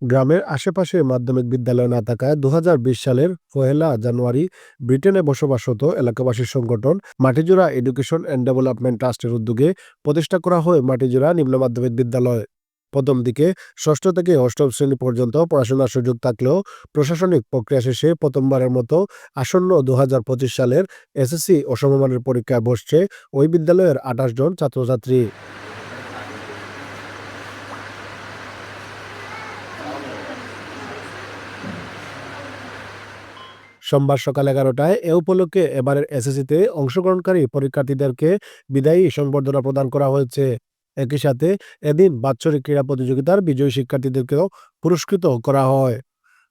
গ্রামের আশেপাশে মাধ্যমিক বিদ্যালয় না থাকায় ২০২০ সালের ১লা জানুয়ারি ব্রিটেনে বসবাসরত এলাকাবাসীর সংগঠন মাটিজোড়া এডুকেশন অ্যান্ড ডেভেলপমেন্ট ট্রাস্টের উদ্যোগে প্রতিষ্ঠা করা হয় মাটিজোড়া নিম্ন মাধ্যমিক বিদ্যালয়। প্রথম দিকে ষষ্ঠ থেকে অষ্টম শ্রেণী পর্যন্ত পড়াশোনার সুযোগ থাকলেও প্রশাসনিক প্রক্রিয়া শেষে প্রথমবারের মতো আসন্ন ২০২৫ সালের এসএসসি ও সমমানের পরীক্ষায় বসছে ওই বিদ্যালয়ের ২৮ জন ছাত্রছাত্রী। সোমবার সকাল ১১টায় এ উপলক্ষে এবারের এসএসসিতে অংশগ্রহণকারী পরীক্ষার্থীদেরকে বিদায়ী সংবর্ধনা প্রদান করা হয়েছে। একই সাথে এদিন বাৎসরিক ক্রীড়া প্রতিযোগিতার বিজয়ী শিক্ষার্থীদেরকেও পুরস্কৃত করা হয়।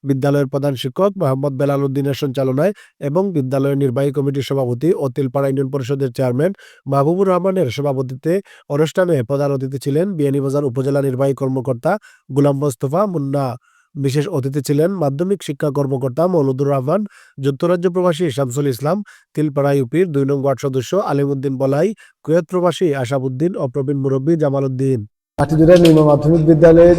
বিদ্যালয়ের প্রধান শিক্ষক মোহাম্মদ বেলাল উদ্দিনের সঞ্চালনায় এবং বিদ্যালয়ের নির্বাহী কমিটির সভাপতি ও তিলপাড়া ইউনিয়ন পরিষদের চেয়ারম্যান মাহবুবুর রহমানের সভাপতিত্বে অনুষ্ঠানে প্রধান অতিথি ছিলেন বিয়ানীবাজার উপজেলা নির্বাহী কর্মকর্তা গোলাম মোস্তফা মুন্না। বিশেষ অতিথি ছিলেন মাধ্যমিক শিক্ষা কর্মকর্তা মৌলুদুর রহমান, যুক্তরাজ্য প্রবাসী শামসুল ইসলাম, তিলপাড়া ইউপির ২ নং ওয়ার্ড সদস্য আলিমউদ্দিন বলাই, কুয়েত প্রবাসী আশাবুদ্দিন ও প্রবীণ মুরব্বী জামাল উদ্দিন। মাটিজোড়া নিম্ন মাধ্যমিক বিদ্যালয়ের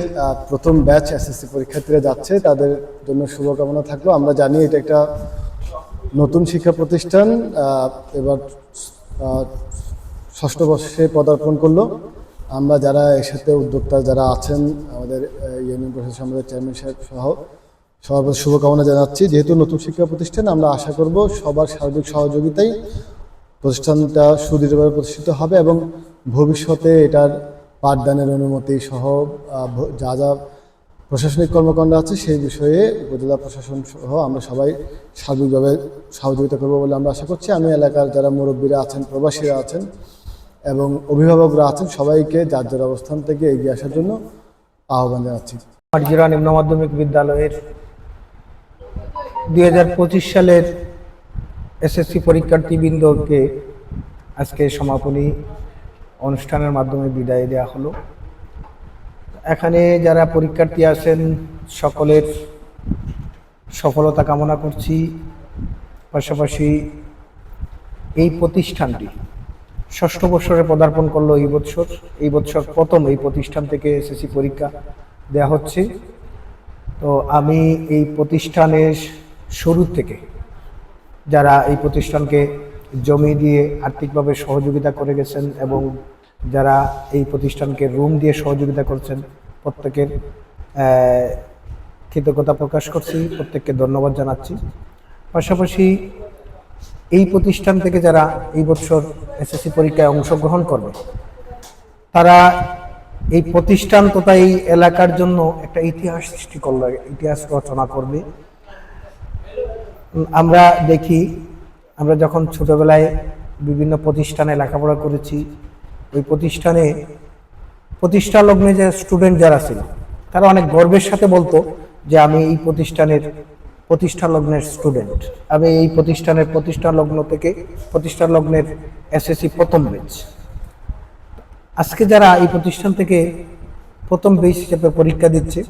প্রথম ব্যাচ এসএসসি পরীক্ষার্থীরা যাচ্ছে, তাদের জন্য শুভকামনা থাকলো। আমরা জানি এটা একটা নতুন শিক্ষা প্রতিষ্ঠান, এবার ষষ্ঠ বর্ষে পদার্পণ করলো। আমরা যারা এর সাথে উদ্যোক্তা যারা আছেন, আমাদের ইউনিয়ন পরিষদ সমিতির চেয়ারম্যান সাহেব সহ সবার শুভকামনা জানাচ্ছি। যেহেতু নতুন শিক্ষা প্রতিষ্ঠান, আমরা আশা করব সবার সার্বিক সহযোগিতায় প্রতিষ্ঠানটা সুদৃঢ়ভাবে প্রতিষ্ঠিত হবে এবং ভবিষ্যতে এটার পাঠদানের অনুমতি সহ যা যা প্রশাসনিক কর্মকাণ্ড আছে সেই বিষয়ে উপজেলা প্রশাসন সহ আমরা সবাই সার্বিকভাবে সহযোগিতা করব বলে আমরা আশা করছি। আমি এলাকার যারা মুরব্বীরা আছেন, প্রবাসীরা আছেন এবং অভিভাবকরা আছেন, সবাইকে যার যার অবস্থান থেকে এগিয়ে আসার জন্য আহ্বান জানাচ্ছি। মাটিজোড়া নিম্ন মাধ্যমিক বিদ্যালয়ের ২০২৫ সালের এসএসসি পরীক্ষার্থীবৃন্দকে আজকে সমাপনী অনুষ্ঠানের মাধ্যমে বিদায় দেওয়া হলো। এখানে যারা পরীক্ষার্থী আছেন সকলের সফলতা কামনা করছি। পাশাপাশি এই প্রতিষ্ঠানটি ষষ্ঠ বৎসরে পদার্পণ করলো এই বৎসর প্রথম এই প্রতিষ্ঠান থেকে এসএসসি পরীক্ষা দেওয়া হচ্ছে। তো আমি এই প্রতিষ্ঠানের শুরু থেকে যারা এই প্রতিষ্ঠানকে জমি দিয়ে আর্থিকভাবে সহযোগিতা করে গেছেন এবং যারা এই প্রতিষ্ঠানকে রুম দিয়ে সহযোগিতা করছেন, প্রত্যেকের কৃতজ্ঞতা প্রকাশ করছি, প্রত্যেককে ধন্যবাদ জানাচ্ছি। পাশাপাশি এই প্রতিষ্ঠান থেকে যারা এই বছর এসএসসি পরীক্ষায় অংশগ্রহণ করবে, তারা এই প্রতিষ্ঠান তথা এই এলাকার জন্য একটা ইতিহাস সৃষ্টি করবে, ইতিহাস রচনা করবে। আমরা দেখি, আমরা যখন ছোটবেলায় বিভিন্ন প্রতিষ্ঠানে লেখাপড়া করেছি, ওই প্রতিষ্ঠান লগ্নে যে স্টুডেন্ট যারা ছিল, তারা অনেক গর্বের সাথে বলতো যে আমি এই প্রতিষ্ঠান লগ্নের স্টুডেন্ট, আমি এই প্রতিষ্ঠান লগ্নের এসএসসি প্রথম ব্যাচ। আজকে যারা এই প্রতিষ্ঠান থেকে প্রথম ব্যাচ হিসেবে পরীক্ষা দিচ্ছে,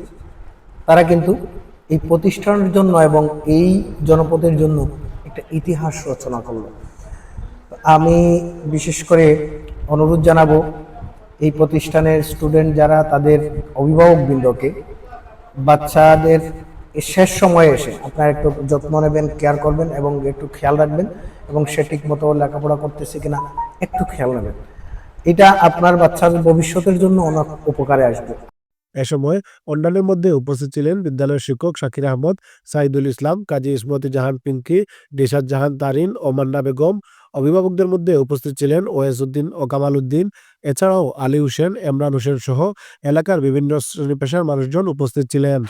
তারা কিন্তু এই প্রতিষ্ঠানের জন্য এবং এই জনপদের জন্য একটা ইতিহাস রচনা করলো। আমি বিশেষ করে অনুরোধ জানাবো এই প্রতিষ্ঠানের স্টুডেন্ট যারা, তাদের অভিভাবকবৃন্দকে বাচ্চাদের শেষ সময়ে এসে আপনারা একটু যত্ন নেবেন, কেয়ার করবেন এবং একটু খেয়াল রাখবেন এবং সে ঠিক মতো লেখাপড়া করতেছে কিনা একটু খেয়াল নেবেন। এটা আপনার বাচ্চার ভবিষ্যতের জন্য অনেক উপকারে আসবে। এ সময় অন্যান্যের মধ্যে উপস্থিত ছিলেন বিদ্যালয়ের শিক্ষক শাকির আহমদ, সাইদুল ইসলাম, কাজী ইসমতি জাহান পিঙ্কি, দিশাদ জাহান তারিন ও মান্না বেগম। অভিভাবকদের মধ্যে উপস্থিত ছিলেন ওয়েস উদ্দিন ও কামাল উদ্দিন। এছাড়াও আলী হোসেন, এমরান হোসেন সহ এলাকার বিভিন্ন শ্রেণী পেশার মানুষজন উপস্থিত ছিলেন।